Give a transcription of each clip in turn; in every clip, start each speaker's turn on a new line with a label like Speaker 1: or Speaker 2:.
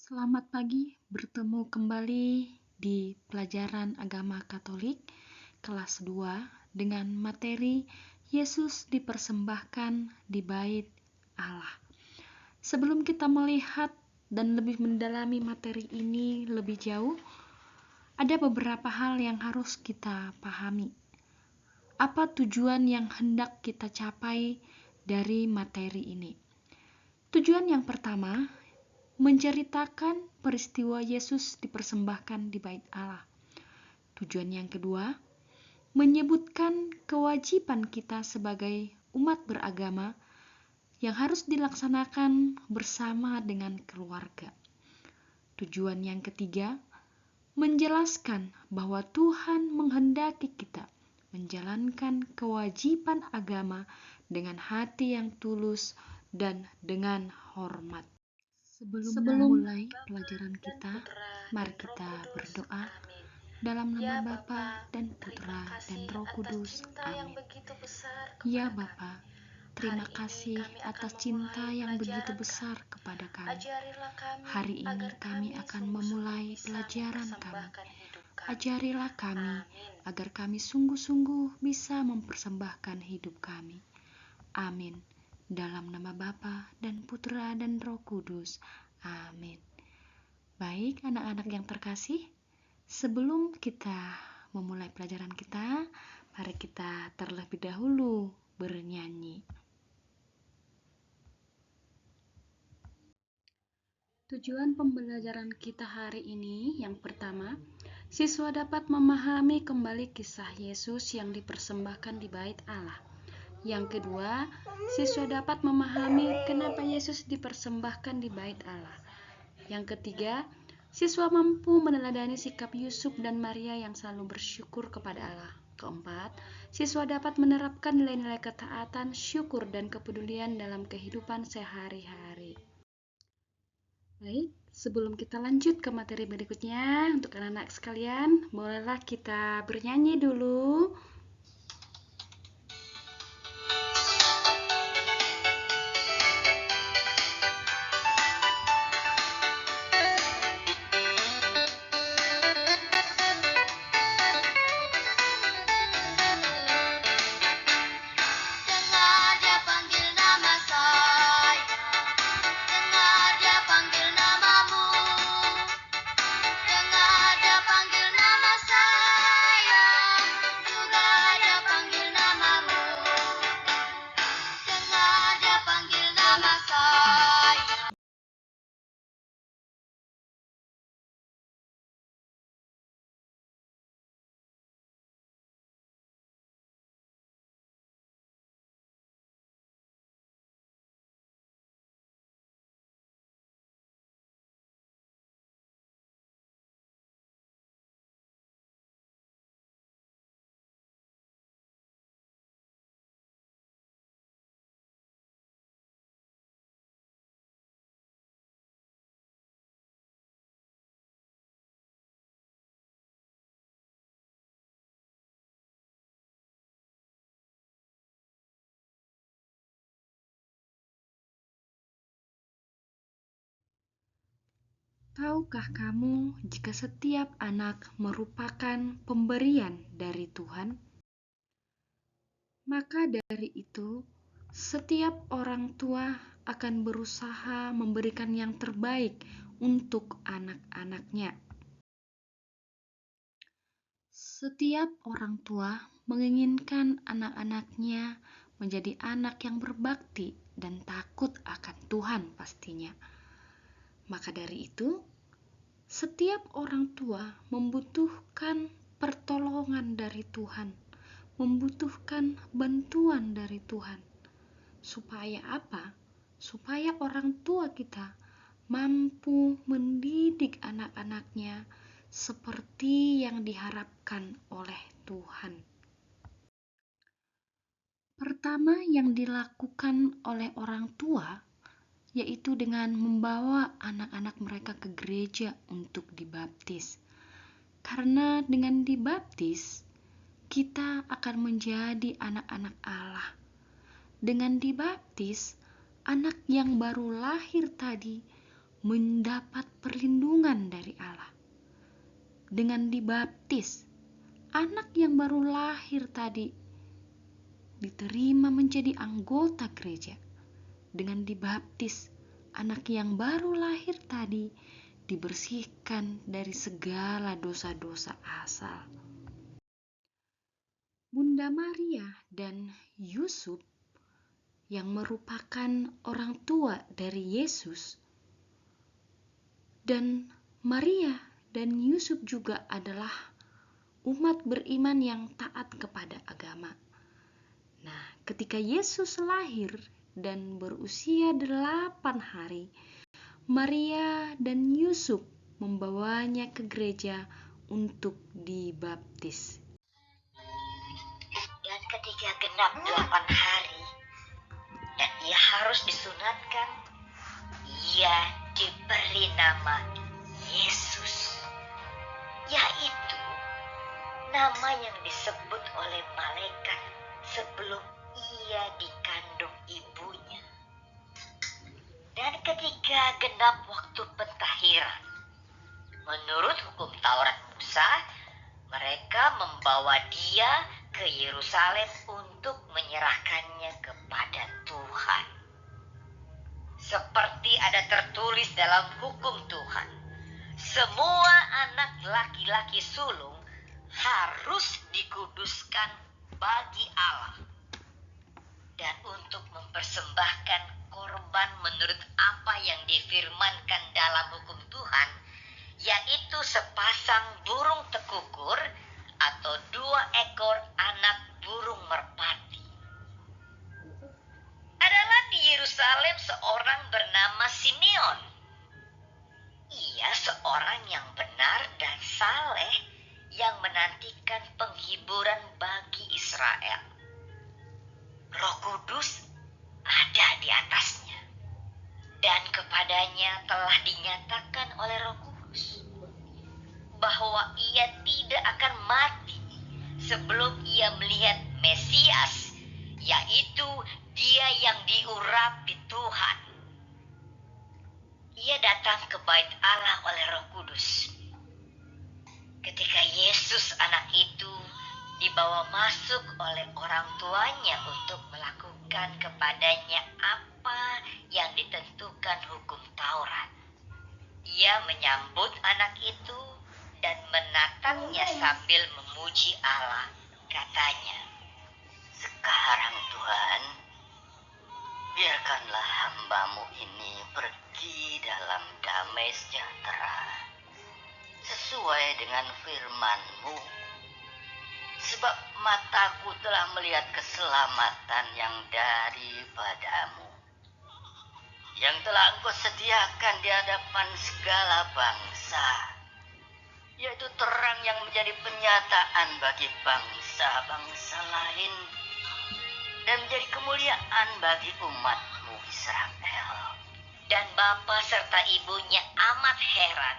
Speaker 1: Selamat pagi, bertemu kembali di pelajaran agama Katolik kelas 2 dengan materi Yesus dipersembahkan di Bait Allah. Sebelum kita melihat dan lebih mendalami materi ini lebih jauh, ada beberapa hal yang harus kita pahami. Apa tujuan yang hendak kita capai dari materi ini? Tujuan yang pertama, menceritakan peristiwa Yesus dipersembahkan di Bait Allah. Tujuan yang kedua, menyebutkan kewajiban kita sebagai umat beragama yang harus dilaksanakan bersama dengan keluarga. Tujuan yang ketiga, menjelaskan bahwa Tuhan menghendaki kita menjalankan kewajiban agama dengan hati yang tulus dan dengan hormat. Sebelum mulai pelajaran kita, mari kita berdoa dalam nama Bapa dan Putra dan Roh Kudus. Amin. Ya Bapa, terima kasih atas cinta yang begitu besar kepada kami. Hari ini kami akan memulai pelajaran kami. Ajarilah kami agar kami sungguh-sungguh bisa mempersembahkan hidup kami. Amin. Dalam nama Bapa dan Putra dan Roh Kudus. Amin. Baik anak-anak yang terkasih, sebelum kita memulai pelajaran kita, mari kita terlebih dahulu bernyanyi. Tujuan pembelajaran kita hari ini yang pertama, siswa dapat memahami kembali kisah Yesus yang dipersembahkan di Bait Allah. Yang kedua, siswa dapat memahami kenapa Yesus dipersembahkan di Bait Allah. Yang ketiga, siswa mampu meneladani sikap Yusuf dan Maria yang selalu bersyukur kepada Allah. Keempat, siswa dapat menerapkan nilai-nilai ketaatan, syukur, dan kepedulian dalam kehidupan sehari-hari. Baik, sebelum kita lanjut ke materi berikutnya, untuk anak-anak sekalian, bolehlah kita bernyanyi dulu. Tahukah kamu jika setiap anak merupakan pemberian dari Tuhan? Maka dari itu, setiap orang tua akan berusaha memberikan yang terbaik untuk anak-anaknya. Setiap orang tua menginginkan anak-anaknya menjadi anak yang berbakti dan takut akan Tuhan pastinya. Maka dari itu, setiap orang tua membutuhkan pertolongan dari Tuhan, membutuhkan bantuan dari Tuhan. Supaya apa? Supaya orang tua kita mampu mendidik anak-anaknya seperti yang diharapkan oleh Tuhan. Pertama yang dilakukan oleh orang tua yaitu dengan membawa anak-anak mereka ke gereja untuk dibaptis. Karena dengan dibaptis, kita akan menjadi anak-anak Allah. Dengan dibaptis, anak yang baru lahir tadi mendapat perlindungan dari Allah. Dengan dibaptis, anak yang baru lahir tadi diterima menjadi anggota gereja. Dengan dibaptis, anak yang baru lahir tadi dibersihkan dari segala dosa-dosa asal. Bunda Maria dan Yusuf yang merupakan orang tua dari Yesus, dan Maria dan Yusuf juga adalah umat beriman yang taat kepada agama. Nah, ketika Yesus lahir dan berusia 8 hari, Maria dan Yusuf membawanya ke gereja untuk dibaptis.
Speaker 2: Dan ketika genap 8 hari dan ia harus disunatkan, ia diberi nama Yesus, yaitu nama yang disebut oleh malaikat sebelum ia dikandung ibunya. Dan ketika genap waktu pentahiran, menurut hukum Taurat Musa, mereka membawa dia ke Yerusalem untuk menyerahkannya kepada Tuhan. Seperti ada tertulis dalam hukum Tuhan, semua anak laki-laki sulung harus dikuduskan bagi Allah. Dan untuk mempersembahkan korban menurut apa yang difirmankan dalam hukum Tuhan, yaitu sepasang burung tekukur atau 2 ekor anak burung merpati. Adalah di Yerusalem seorang bernama Simeon. Ia seorang yang benar dan saleh yang menantikan penghiburan bagi Israel. Roh Kudus ada di atasnya, dan kepadanya telah dinyatakan oleh Roh Kudus bahwa ia tidak akan mati sebelum ia melihat Mesias, yaitu dia yang diurapi Tuhan. Ia datang ke bait Allah oleh Roh Kudus. Ketika Yesus anak itu dibawa masuk oleh orang tuanya untuk melakukan kepadanya apa yang ditentukan hukum Taurat, ia menyambut anak itu dan menatangnya sambil memuji Allah. Katanya, "Sekarang Tuhan, biarkanlah hamba-Mu ini pergi dalam damai sejahtera, sesuai dengan firman-Mu. Sebab mataku telah melihat keselamatan yang daripadamu, yang telah Engkau sediakan di hadapan segala bangsa, yaitu terang yang menjadi penyataan bagi bangsa-bangsa lain, dan menjadi kemuliaan bagi umat-Mu Israel." Dan bapa serta ibunya amat heran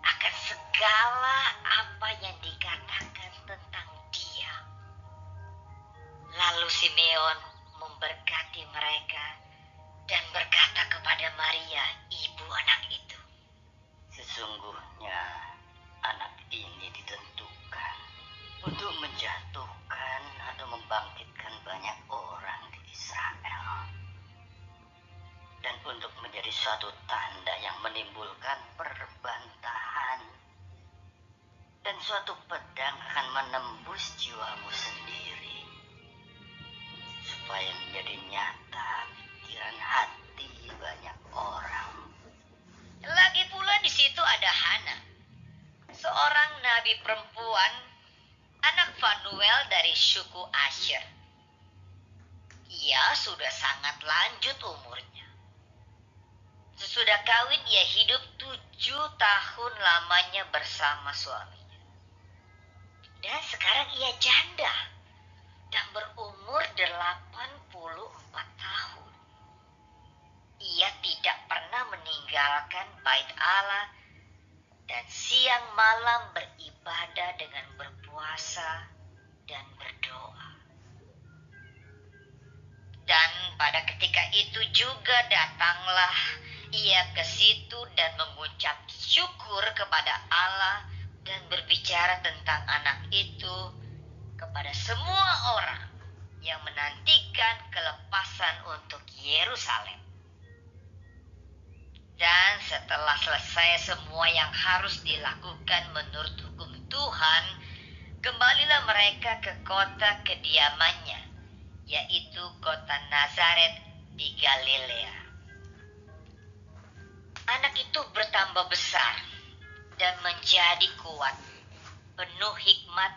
Speaker 2: akan segala apa yang dikatakan tentang dia. Lalu Simeon memberkati mereka dan berkata kepada Maria, ibu anak itu, "Sesungguhnya anak ini ditentukan untuk menjatuhkan atau membangkitkan banyak orang di Israel, dan untuk menjadi suatu tanda yang menimbulkan perbantahan, dan suatu pedang akan menembus jiwamu sendiri, supaya menjadi nyata pikiran hati banyak orang." Lagi pula di situ ada Hana, seorang nabi perempuan, anak Fanuel dari suku Asher. Ia sudah sangat lanjut umurnya. Sesudah kawin ia hidup 7 tahun lamanya bersama suaminya. Dan sekarang ia janda dan berumur 84 tahun. Ia tidak pernah meninggalkan bait Allah dan siang malam beribadah dengan berpuasa dan berdoa. Dan pada ketika itu juga datanglah ia ke situ dan mengucap syukur kepada Allah dan berbicara tentang anak itu kepada semua orang yang menantikan kelepasan untuk Yerusalem. Dan setelah selesai semua yang harus dilakukan menurut hukum Tuhan, kembalilah mereka ke kota kediamannya, yaitu kota Nazaret di Galilea. Anak itu bertambah besar dan menjadi kuat, penuh hikmat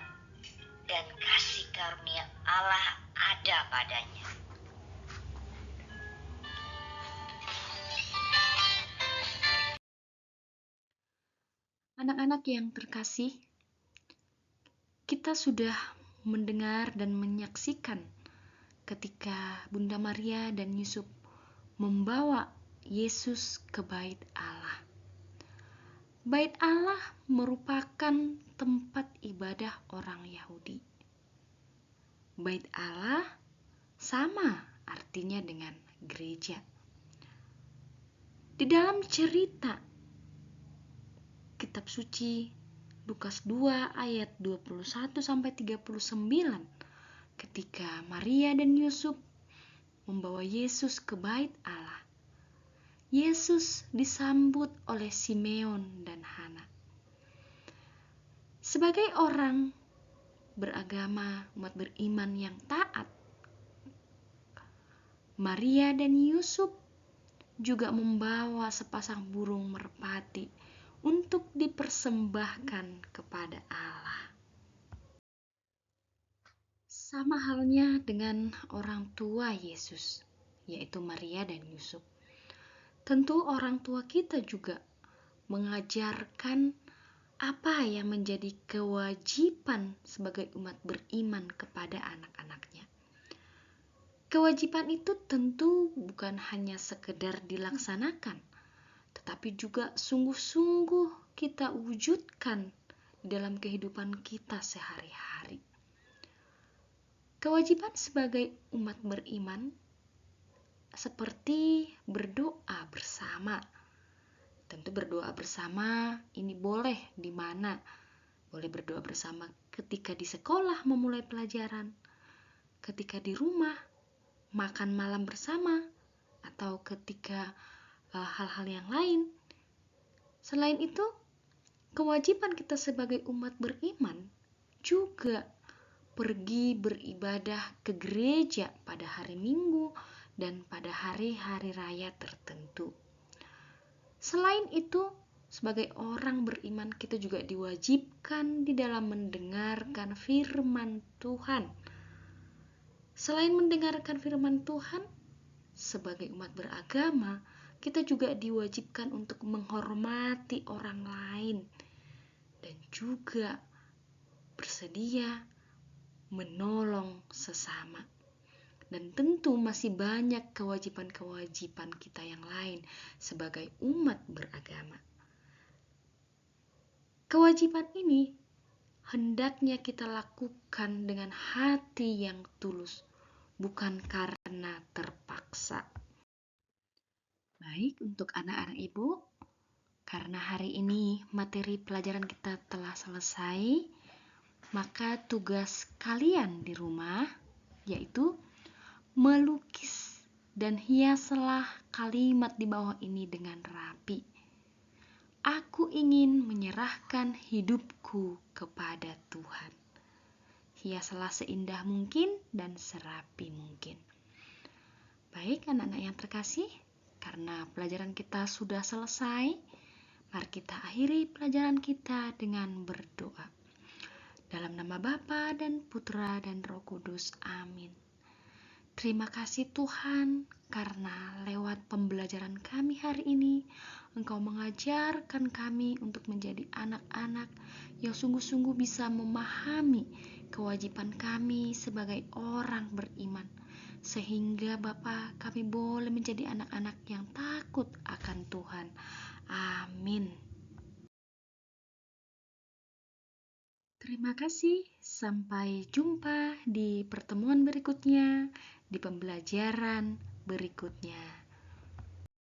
Speaker 2: dan kasih karunia Allah ada padanya.
Speaker 1: Anak-anak yang terkasih, kita sudah mendengar dan menyaksikan ketika Bunda Maria dan Yusuf membawa Yesus ke Bait Allah. Bait Allah merupakan tempat ibadah orang Yahudi. Bait Allah sama artinya dengan gereja. Di dalam cerita kitab suci Lukas 2 ayat 21 sampai 39, ketika Maria dan Yusuf membawa Yesus ke Bait Allah, Yesus disambut oleh Simeon dan Hana. Sebagai orang beragama, umat beriman yang taat, Maria dan Yusuf juga membawa sepasang burung merpati untuk dipersembahkan kepada Allah. Sama halnya dengan orang tua Yesus, yaitu Maria dan Yusuf. Tentu orang tua kita juga mengajarkan apa yang menjadi kewajiban sebagai umat beriman kepada anak-anaknya. Kewajiban itu tentu bukan hanya sekedar dilaksanakan, tetapi juga sungguh-sungguh kita wujudkan dalam kehidupan kita sehari-hari. Kewajiban sebagai umat beriman seperti berdoa bersama. Tentu berdoa bersama ini boleh di mana? Boleh berdoa bersama ketika di sekolah memulai pelajaran, ketika di rumah makan malam bersama, atau ketika hal-hal yang lain. Selain itu, kewajiban kita sebagai umat beriman juga pergi beribadah ke gereja pada hari Minggu dan pada hari-hari raya tertentu. Selain itu, sebagai orang beriman kita juga diwajibkan di dalam mendengarkan firman Tuhan. Selain mendengarkan firman Tuhan, sebagai umat beragama, kita juga diwajibkan untuk menghormati orang lain dan juga bersedia menolong sesama. Dan tentu masih banyak kewajiban-kewajiban kita yang lain sebagai umat beragama. Kewajiban ini hendaknya kita lakukan dengan hati yang tulus, bukan karena terpaksa. Baik, untuk anak-anak ibu, karena hari ini materi pelajaran kita telah selesai, maka tugas kalian di rumah yaitu melukis dan hiaslah kalimat di bawah ini dengan rapi. Aku ingin menyerahkan hidupku kepada Tuhan. Hiaslah seindah mungkin dan serapi mungkin. Baik anak-anak yang terkasih, karena pelajaran kita sudah selesai, mari kita akhiri pelajaran kita dengan berdoa. Dalam nama Bapa dan Putra dan Roh Kudus. Amin. Terima kasih Tuhan, karena lewat pembelajaran kami hari ini, Engkau mengajarkan kami untuk menjadi anak-anak yang sungguh-sungguh bisa memahami kewajiban kami sebagai orang beriman. Sehingga Bapa, kami boleh menjadi anak-anak yang takut akan Tuhan. Amin. Terima kasih. Sampai jumpa di pertemuan berikutnya, di pembelajaran berikutnya.